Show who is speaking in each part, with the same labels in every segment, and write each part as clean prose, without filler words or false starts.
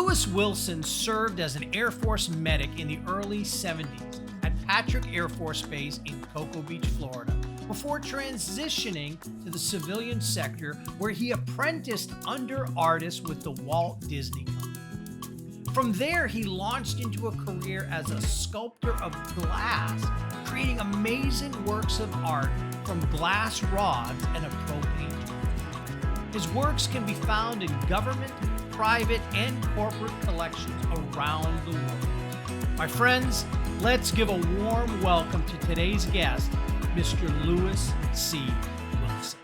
Speaker 1: Lewis Wilson served as an Air Force medic in the early 70s at Patrick Air Force Base in Coco Beach, Florida, before transitioning to the civilian sector where he apprenticed under artists with the Walt Disney Company. From there, he launched into a career as a sculptor of glass, creating amazing works of art from glass rods and a propane jar. His works can be found in government, private, and corporate collections around the world. My friends, let's give a warm welcome to today's guest, Mr. Lewis C. Wilson.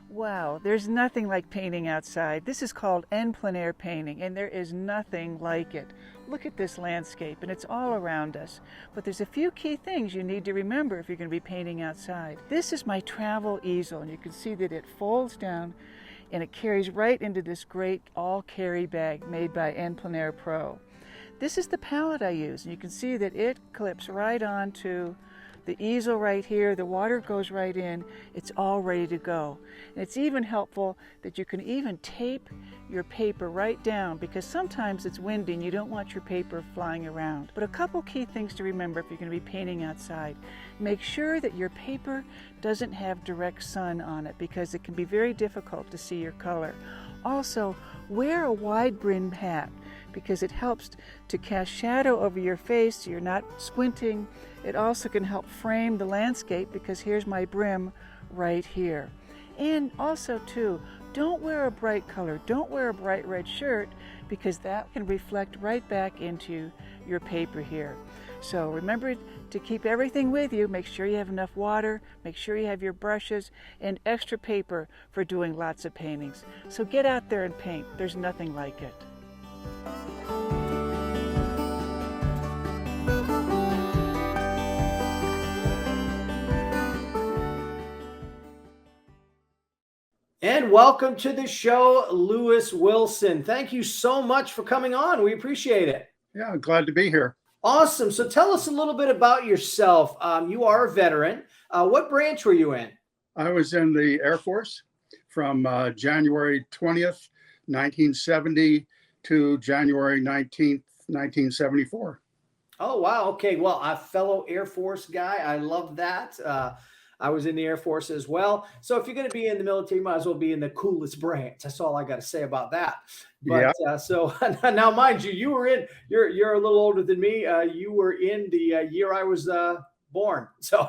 Speaker 2: Wow, there's nothing like painting outside. This is called en plein air painting, and there is nothing like it. Look at this landscape, and it's all around us. But there's a few key things you need to remember if you're going to be painting outside. This is my travel easel, and you can see that it folds down, and it carries right into this great all-carry bag made by En Plein Air Pro. This is the palette I use, and you can see that it clips right onto the easel right here. The water goes right in. It's all ready to go. And it's even helpful that you can even tape your paper right down, because sometimes it's windy and you don't want your paper flying around. But a couple key things to remember if you're going to be painting outside. Make sure that your paper doesn't have direct sun on it, because it can be very difficult to see your color. Also, wear a wide-brimmed hat, because it helps to cast shadow over your face so you're not squinting. It also can help frame the landscape, because here's my brim right here. And also too, don't wear a bright color. Don't wear a bright red shirt, because that can reflect right back into your paper here. So remember to keep everything with you. Make sure you have enough water, make sure you have your brushes, and extra paper for doing lots of paintings. So get out there and paint. There's nothing like it.
Speaker 1: And welcome to the show, Lewis Wilson. Thank you so much for coming on. We appreciate it.
Speaker 3: Yeah, glad to be here.
Speaker 1: Awesome. So tell us a little bit about yourself. You are a veteran. What branch were you in?
Speaker 3: I was in the Air Force from January 20th, 1970 to January 19th, 1974.
Speaker 1: Oh, wow. Okay. Well, a fellow Air Force guy. I love that. I was in the Air Force as well. So if you're going to be in the military, you might as well be in the coolest branch. That's all I got to say about that. But
Speaker 3: Yeah.
Speaker 1: So now, mind you, you were in, you're a little older than me. You were in the year I was born. So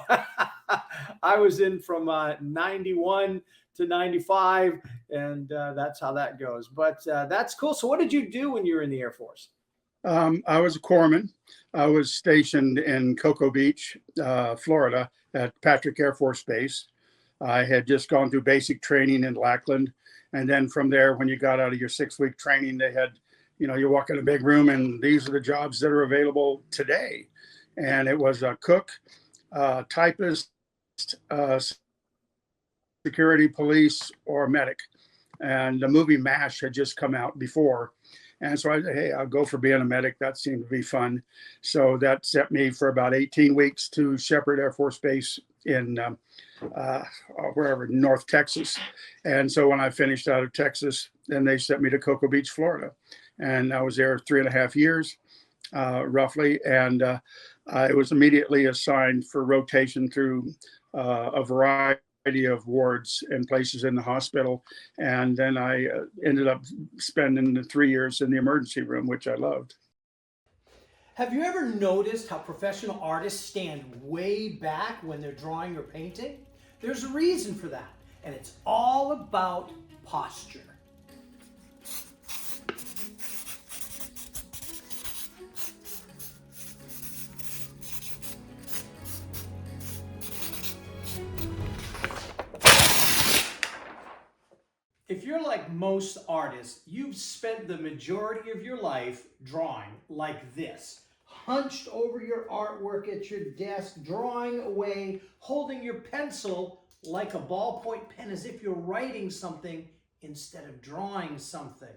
Speaker 1: I was in from 91 to 95, and that's how that goes. But that's cool. So what did you do when you were in the Air Force?
Speaker 3: I was a corpsman. I was stationed in Coco Beach, Florida at Patrick Air Force Base. I had just gone through basic training in Lackland. And then from there, when you got out of your 6-week training, they had, you walk in a big room and these are the jobs that are available today. And it was a cook, typist, security, police, or medic. And the movie MASH had just come out before. And so I said, hey, I'll go for being a medic. That seemed to be fun. So that sent me for about 18 weeks to Shepherd Air Force Base in wherever, North Texas. And so when I finished out of Texas, then they sent me to Cocoa Beach, Florida. And I was there 3.5 years, roughly. And I was immediately assigned for rotation through a variety of wards and places in the hospital. And then I ended up spending the 3 years in the emergency room, which I loved.
Speaker 1: Have you ever noticed how professional artists stand way back when they're drawing or painting? There's a reason for that, and it's all about posture. If you're like most artists, you've spent the majority of your life drawing like this, hunched over your artwork at your desk, drawing away, holding your pencil like a ballpoint pen as if you're writing something instead of drawing something.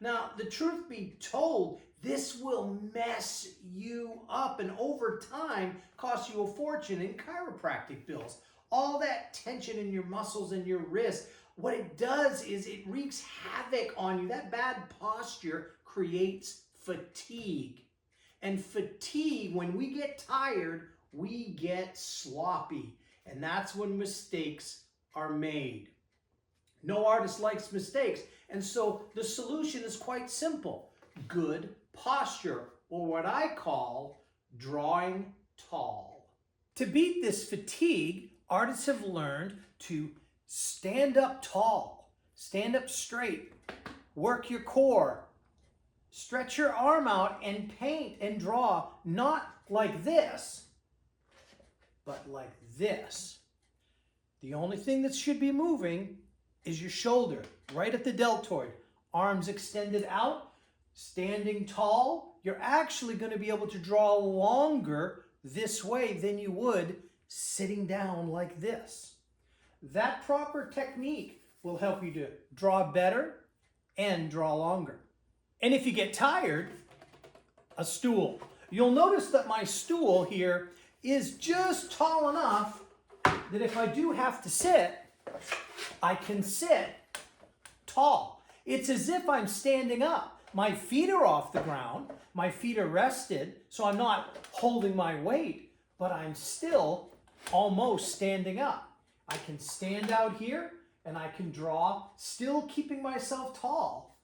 Speaker 1: Now, the truth be told, this will mess you up and over time cost you a fortune in chiropractic bills. All that tension in your muscles and your wrists, what it does is it wreaks havoc on you. That bad posture creates fatigue. And fatigue, when we get tired, we get sloppy. And that's when mistakes are made. No artist likes mistakes. And so the solution is quite simple. Good posture, or what I call drawing tall. To beat this fatigue, artists have learned to stand up tall, stand up straight, work your core, stretch your arm out and paint and draw, not like this, but like this. The only thing that should be moving is your shoulder, right at the deltoid. Arms extended out, standing tall. You're actually going to be able to draw longer this way than you would sitting down like this. That proper technique will help you to draw better and draw longer. And if you get tired, a stool. You'll notice that my stool here is just tall enough that if I do have to sit, I can sit tall. It's as if I'm standing up. My feet are off the ground. My feet are rested, so I'm not holding my weight, but I'm still almost standing up. I can stand out here and I can draw, still keeping myself tall,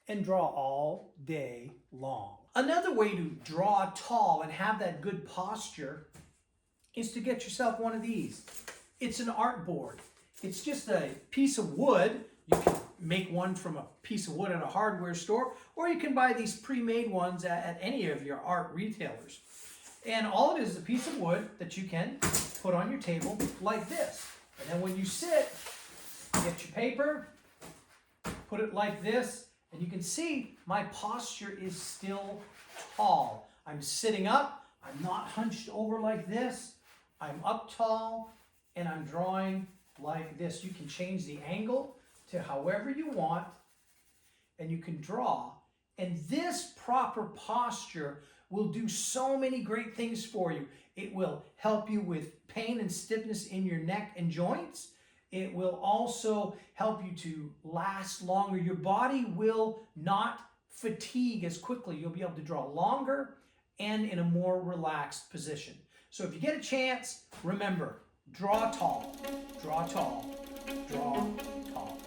Speaker 1: and draw all day long. Another way to draw tall and have that good posture is to get yourself one of these. It's an art board. It's just a piece of wood. You can make one from a piece of wood at a hardware store, or you can buy these pre-made ones at any of your art retailers. And all it is a piece of wood that you can put on your table like this. And then when you sit, get your paper, put it like this, and you can see my posture is still tall. I'm sitting up, I'm not hunched over like this, I'm up tall, and I'm drawing like this. You can change the angle to however you want, and you can draw. And this proper posture will do so many great things for you. It will help you with pain and stiffness in your neck and joints. It will also help you to last longer. Your body will not fatigue as quickly. You'll be able to draw longer and in a more relaxed position. So if you get a chance, remember, draw tall, draw tall, draw tall.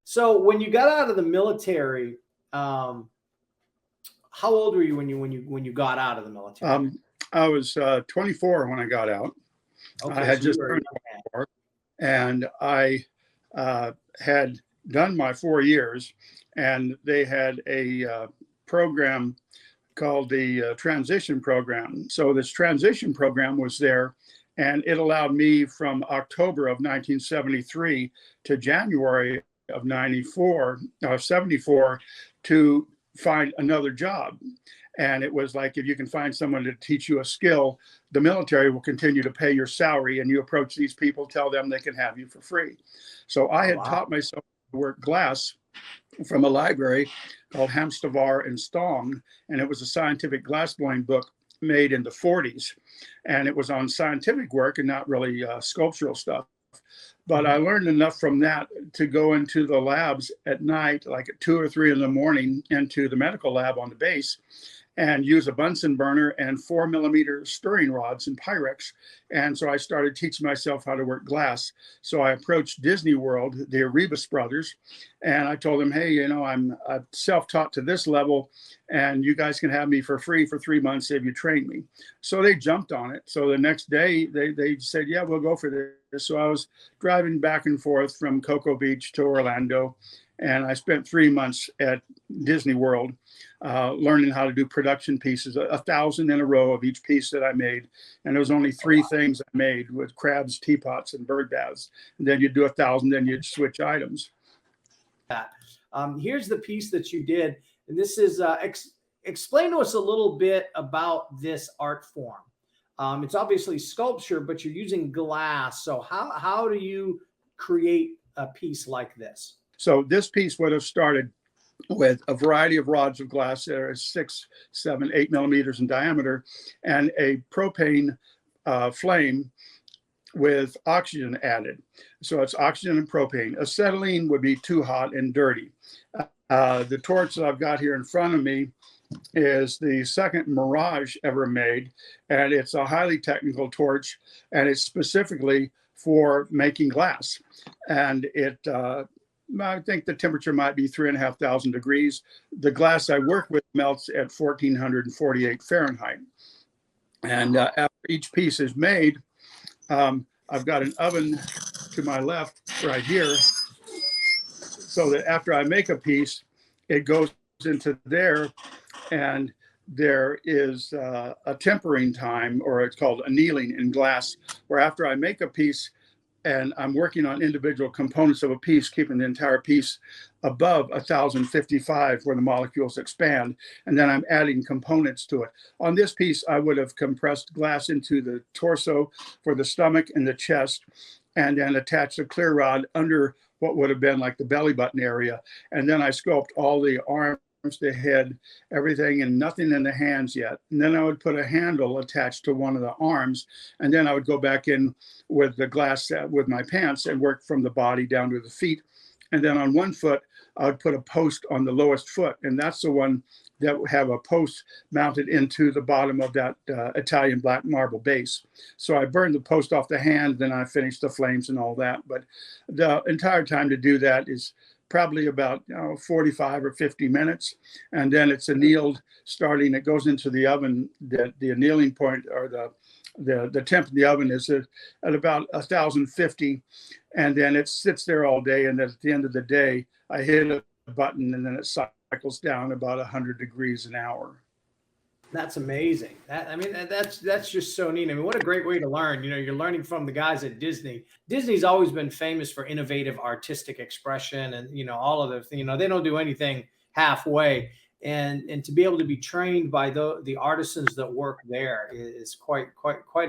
Speaker 4: So when you got out of the military, how old were you when you got out of the military?
Speaker 3: I was 24 when I got out.
Speaker 4: Okay,
Speaker 3: I had
Speaker 4: so
Speaker 3: just
Speaker 4: you were
Speaker 3: turned 24, and I had done my 4 years, and they had a program called the transition program. So this transition program was there, and it allowed me from October of 1973 to January of 74 to find another job. And it was like, if you can find someone to teach you a skill, the military will continue to pay your salary, and you approach these people, tell them they can have you for free. So I had taught myself to work glass from a library called Hamstavar and Stong, and it was a scientific glassblowing book made in the 40s. And it was on scientific work and not really sculptural stuff. But I learned enough from that to go into the labs at night, like at 2 or 3 in the morning, into the medical lab on the base, and use a Bunsen burner and 4mm stirring rods and Pyrex. And so I started teaching myself how to work glass. So I approached Disney World, the Arribas brothers, and I told them, hey, you know, I'm self-taught to this level, and you guys can have me for free for 3 months if you train me. So they jumped on it. So the next day they said, yeah, we'll go for this. So I was driving back and forth from Coco Beach to Orlando, and I spent 3 months at Disney World learning how to do production pieces, 1,000 in a row of each piece that I made. And there was only 3 things I made, with crabs, teapots, and bird baths. And then you'd do 1,000, then you'd switch items.
Speaker 4: Here's the piece that you did. And this is, explain to us a little bit about this art form. It's obviously sculpture, but you're using glass. So how do you create a piece like this?
Speaker 3: So this piece would have started with a variety of rods of glass that are 6, 7, 8 millimeters in diameter, and a propane flame with oxygen added. So it's oxygen and propane. Acetylene would be too hot and dirty. The torch that I've got here in front of me is the second Mirage ever made, and it's a highly technical torch, and it's specifically for making glass. And I think the temperature might be 3,500 degrees. The glass I work with melts at 1,448 Fahrenheit. And after each piece is made, I've got an oven to my left right here, so that after I make a piece, it goes into there, and there is a tempering time, or it's called annealing in glass, where after I make a piece and I'm working on individual components of a piece, keeping the entire piece above 1,055 where the molecules expand, and then I'm adding components to it. On this piece, I would have compressed glass into the torso for the stomach and the chest, and then attached a clear rod under what would have been like the belly button area. And then I sculpt all the arms, the head, everything, and nothing in the hands yet. And then I would put a handle attached to one of the arms, and then I would go back in with the glass with my pants and work from the body down to the feet. And then on one foot, I would put a post on the lowest foot, and that's the one that would have a post mounted into the bottom of that Italian black marble base. So I burned the post off the hand, then I finished the flames and all that. But the entire time to do that is probably about 45 or 50 minutes. And then it's annealed starting, it goes into the oven. The annealing point, or the temp in the oven, is at about 1,050. And then it sits there all day. And then at the end of the day, I hit a button, and then it cycles down about 100 degrees an hour.
Speaker 4: That's amazing. That's just so neat. I mean, what a great way to learn. You're learning from the guys at Disney. Disney's always been famous for innovative artistic expression, and all of their things. They don't do anything halfway. And to be able to be trained by the artisans that work there is quite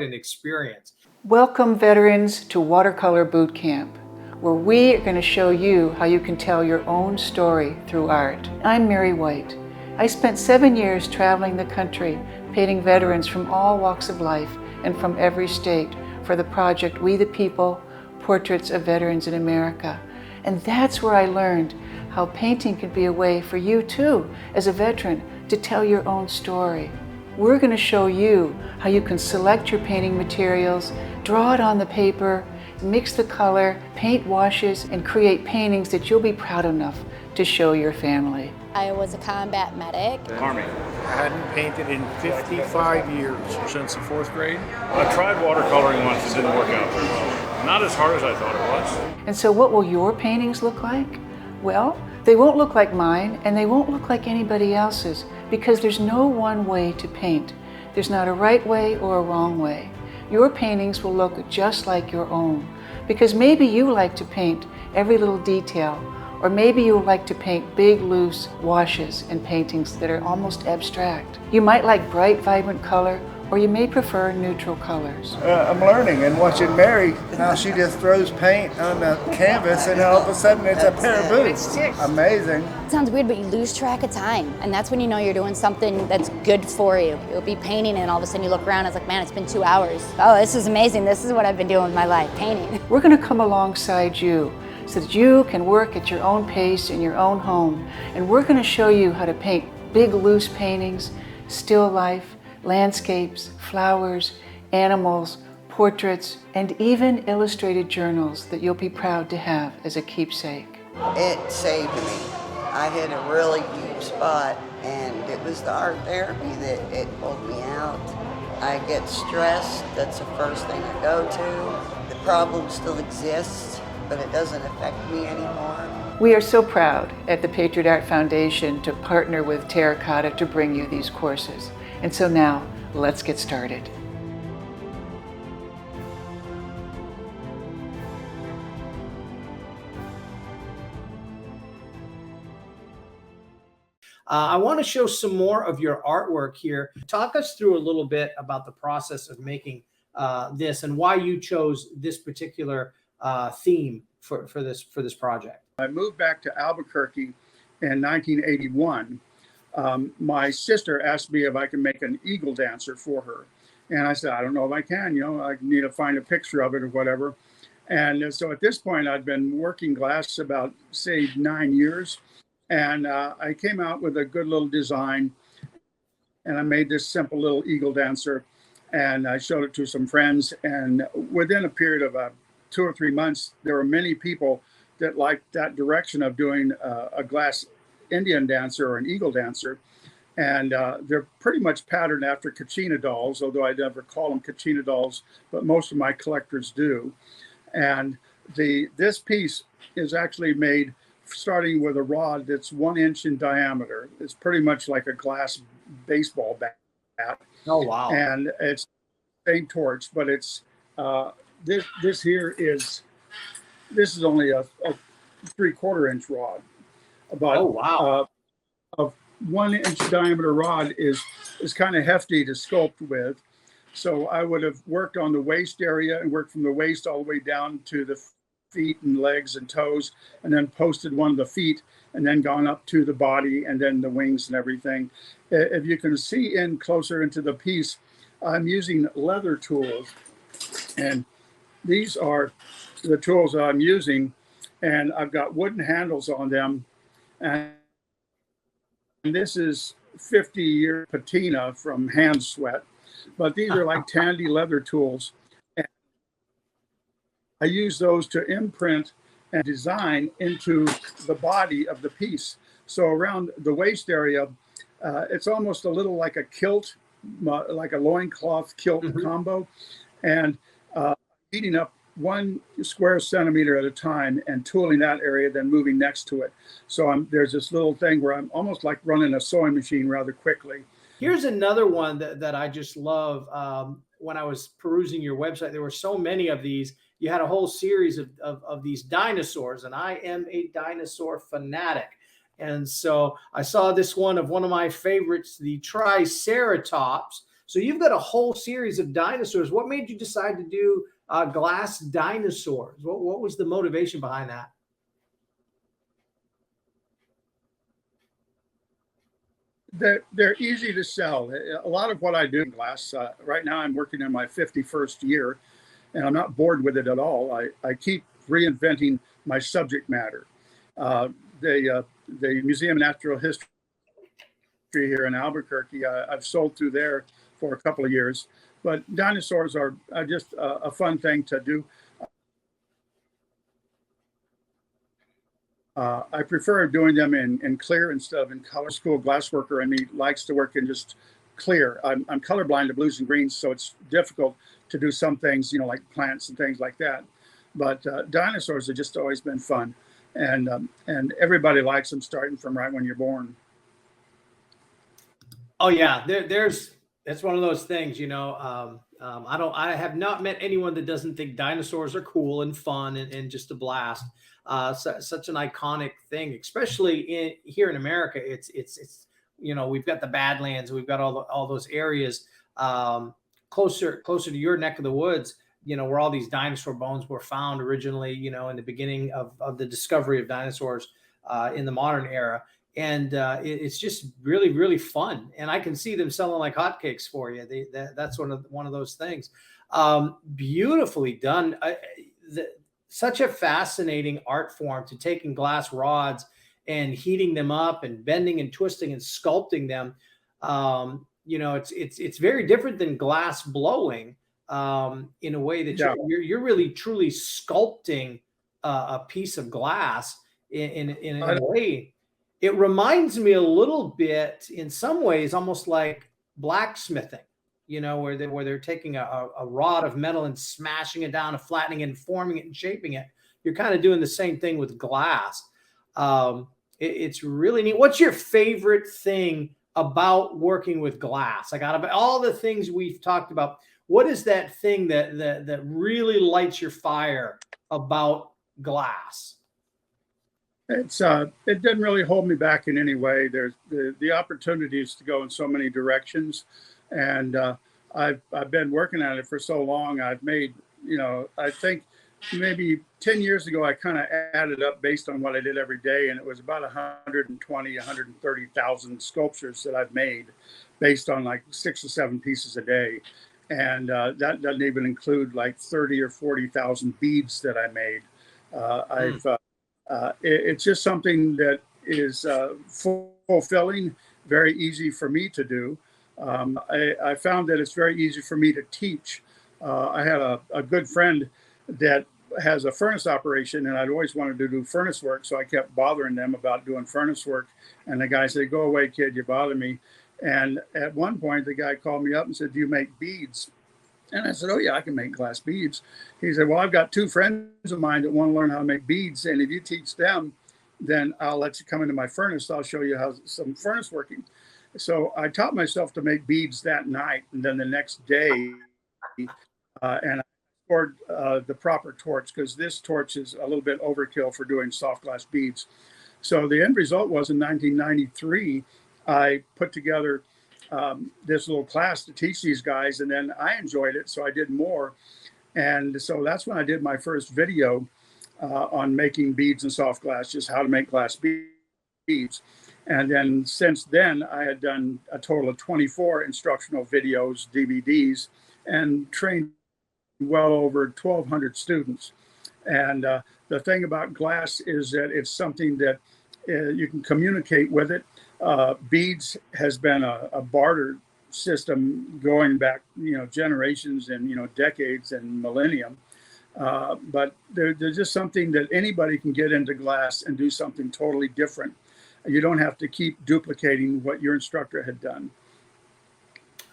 Speaker 4: an experience.
Speaker 2: Welcome, veterans, to Watercolor Boot Camp, where we are going to show you how you can tell your own story through art. I'm Mary White. I spent 7 years traveling the country, painting veterans from all walks of life and from every state for the project We the People, Portraits of Veterans in America. And that's where I learned how painting can be a way for you too, as a veteran, to tell your own story. We're going to show you how you can select your painting materials, draw it on the paper, mix the color, paint washes, and create paintings that you'll be proud enough to show your family.
Speaker 5: I was a combat medic.
Speaker 6: Army.
Speaker 7: I hadn't painted in 55 years.
Speaker 6: Since the 4th grade?
Speaker 7: I tried watercoloring once, it didn't work out very well. Not as hard as I thought it was.
Speaker 2: And so what will your paintings look like? Well, they won't look like mine, and they won't look like anybody else's, because there's no one way to paint. There's not a right way or a wrong way. Your paintings will look just like your own, because maybe you like to paint every little detail, or maybe you like to paint big, loose washes and paintings that are almost abstract. You might like bright, vibrant color, or you may prefer neutral colors.
Speaker 8: I'm learning and watching Mary, how she just throws paint on the canvas and all of a sudden it's a pair of boots. Amazing.
Speaker 5: It sounds weird, but you lose track of time. And that's when you know you're doing something that's good for you. You'll be painting and all of a sudden you look around and it's like, man, it's been 2 hours. Oh, this is amazing. This is what I've been doing with my life, painting.
Speaker 2: We're gonna come alongside you so that you can work at your own pace in your own home. And we're gonna show you how to paint big, loose paintings, still life, landscapes, flowers, animals, portraits, and even illustrated journals that you'll be proud to have as a keepsake.
Speaker 9: It saved me. I hit a really deep spot, and it was the art therapy that it pulled me out. I get stressed, that's the first thing I go to. The problem still exists, but it doesn't affect me anymore.
Speaker 2: We are so proud at the Patriot Art Foundation to partner with Terracotta to bring you these courses. And so now, let's get started.
Speaker 4: I want to show some more of your artwork here. Talk us through a little bit about the process of making this and why you chose this particular theme for this project.
Speaker 3: I moved back to Albuquerque in 1981, my sister asked me if I can make an eagle dancer for her. And I said, I don't know if I can, I need to find a picture of it or whatever. And so at this point, I'd been working glass about, say, 9 years. And I came out with a good little design. And I made this simple little eagle dancer. And I showed it to some friends. And within a period of 2 or 3 months, there were many people that liked that direction of doing a glass Indian dancer or an eagle dancer. And they're pretty much patterned after Kachina dolls, although I never call them Kachina dolls, but most of my collectors do. And this piece is actually made starting with a rod that's 1 inch in diameter. It's pretty much like a glass baseball bat.
Speaker 4: Oh, wow.
Speaker 3: And it's same torch, but it's this here is only a 3/4 inch rod. But
Speaker 4: oh, wow.
Speaker 3: A 1 inch diameter rod is kind of hefty to sculpt with. So I would have worked on the waist area and worked from the waist all the way down to the feet and legs and toes, and then posted one of the feet and then gone up to the body and then the wings and everything. If you can see in closer into the piece, I'm using leather tools, and these are the tools that I'm using, and I've got wooden handles on them. And this is 50-year patina from hand sweat, but these are like Tandy leather tools. And I use those to imprint and design into the body of the piece. So around the waist area, it's almost a little like a kilt, like a loincloth kilt combo, and heating up 1 square centimeter at a time and tooling that area, then moving next to it. So there's this little thing where I'm almost like running a sewing machine rather quickly.
Speaker 4: Here's another one that I just love. When I was perusing your website, there were so many of these. You had a whole series of these dinosaurs, and I am a dinosaur fanatic. And so I saw this one of my favorites, the Triceratops. So you've got a whole series of dinosaurs. What made you decide to do glass dinosaurs? What was the motivation behind that?
Speaker 3: They're easy to sell. A lot of what I do in glass, right now I'm working in my 51st year, and I'm not bored with it at all. I keep reinventing my subject matter. The Museum of Natural History here in Albuquerque, I've sold through there for a couple of years. But dinosaurs are just a fun thing to do. I prefer doing them in clear instead of in color. School glassworker in me likes to work in just clear. I'm colorblind to blues and greens, so it's difficult to do some things, like plants and things like that. But dinosaurs have just always been fun, and everybody likes them starting from right when you're born.
Speaker 4: Oh yeah, that's one of those things, I have not met anyone that doesn't think dinosaurs are cool and fun and just a blast. Such an iconic thing, especially here in America. It's we've got the Badlands, we've got all those areas closer to your neck of the woods, where all these dinosaur bones were found originally, in the beginning of the discovery of dinosaurs in the modern era. And it's just really, really fun. And I can see them selling like hotcakes for you. That's one of those things. Beautifully done. Such a fascinating art form, to taking glass rods and heating them up and bending and twisting and sculpting them. It's very different than glass blowing in a way that you're really truly sculpting a piece of glass in a way. It reminds me a little bit, in some ways, almost like blacksmithing, where they're taking a rod of metal and smashing it down and flattening it and forming it and shaping it. You're kind of doing the same thing with glass. It's really neat. What's your favorite thing about working with glass? Like, out of all the things we've talked about, what is that thing that really lights your fire about glass?
Speaker 3: It didn't really hold me back in any way. There's the opportunities to go in so many directions, and I've been working at it for so long. I've made, I think maybe 10 years ago, I kind of added up based on what I did every day, and it was about 120, 130,000 sculptures that I've made based on like 6 or 7 pieces a day. And that doesn't even include like 30 or 40,000 beads that I made. It's just something that is fulfilling, very easy for me to do. I found that it's very easy for me to teach. I had a good friend that has a furnace operation, and I'd always wanted to do furnace work, so I kept bothering them about doing furnace work. And the guy said, "Go away, kid, you bother me." And at one point, the guy called me up and said, "Do you make beads?" And I said, "Oh, yeah, I can make glass beads." He said, "Well, I've got 2 friends of mine that want to learn how to make beads, and if you teach them, then I'll let you come into my furnace. I'll show you how some furnace working." So I taught myself to make beads that night, and then the next day, and I poured the proper torch, because this torch is a little bit overkill for doing soft glass beads. So the end result was in 1993, I put together this little class to teach these guys, and then I enjoyed it, so I did more. And so that's when I did my first video on making beads and soft glass, just how to make glass beads. And then since then, I had done a total of 24 instructional videos, DVDs, and trained well over 1,200 students. And the thing about glass is that it's something that you can communicate with it. Beads has been a barter system going back, generations and, decades and millennium. But they're just something that anybody can get into glass and do something totally different. You don't have to keep duplicating what your instructor had done.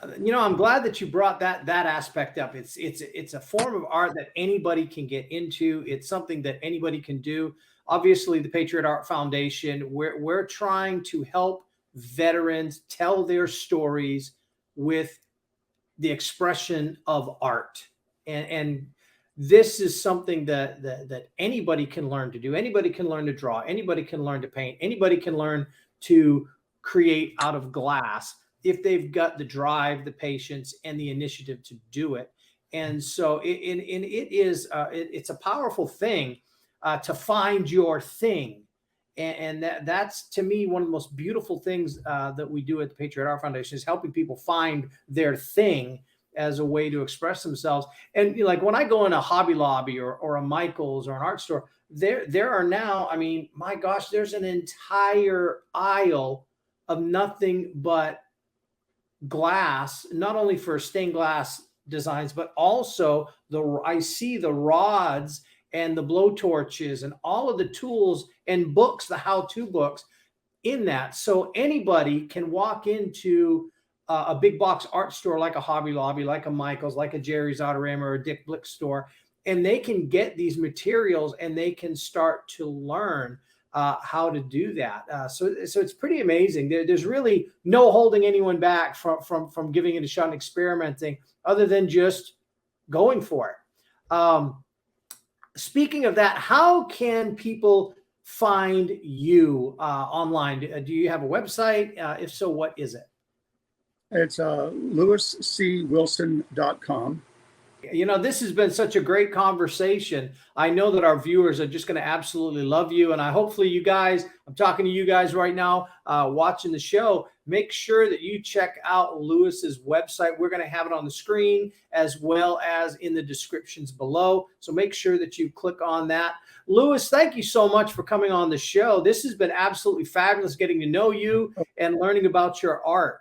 Speaker 4: I'm glad that you brought that aspect up. It's a form of art that anybody can get into. It's something that anybody can do. Obviously, the Patriot Art Foundation, we're trying to help veterans tell their stories with the expression of art. And this is something that anybody can learn to do. Anybody can learn to draw. Anybody can learn to paint. Anybody can learn to create out of glass if they've got the drive, the patience, and the initiative to do it. And so it's a powerful thing to find your thing. And that's, to me, one of the most beautiful things that we do at the Patriot Art Foundation is helping people find their thing as a way to express themselves. And like when I go in a Hobby Lobby or a Michael's or an art store, there are now, my gosh, there's an entire aisle of nothing but glass, not only for stained glass designs, but also I see the rods and the blowtorches and all of the tools and books, the how-to books in that. So anybody can walk into a big box art store like a Hobby Lobby, like a Michael's, like a Jerry's Autorama or a Dick Blick store, and they can get these materials and they can start to learn how to do that. So it's pretty amazing. There's really no holding anyone back from giving it a shot and experimenting, other than just going for it. Speaking of that, how can people find you online? Do you have a website? If so, what is it?
Speaker 3: It's lewiscwilson.com.
Speaker 4: This has been such a great conversation. I know that our viewers are just going to absolutely love you. And hopefully you guys, I'm talking to you guys right now, watching the show, make sure that you check out Lewis's website. We're going to have it on the screen as well as in the descriptions below. So make sure that you click on that. Lewis, thank you so much for coming on the show. This has been absolutely fabulous getting to know you and learning about your art.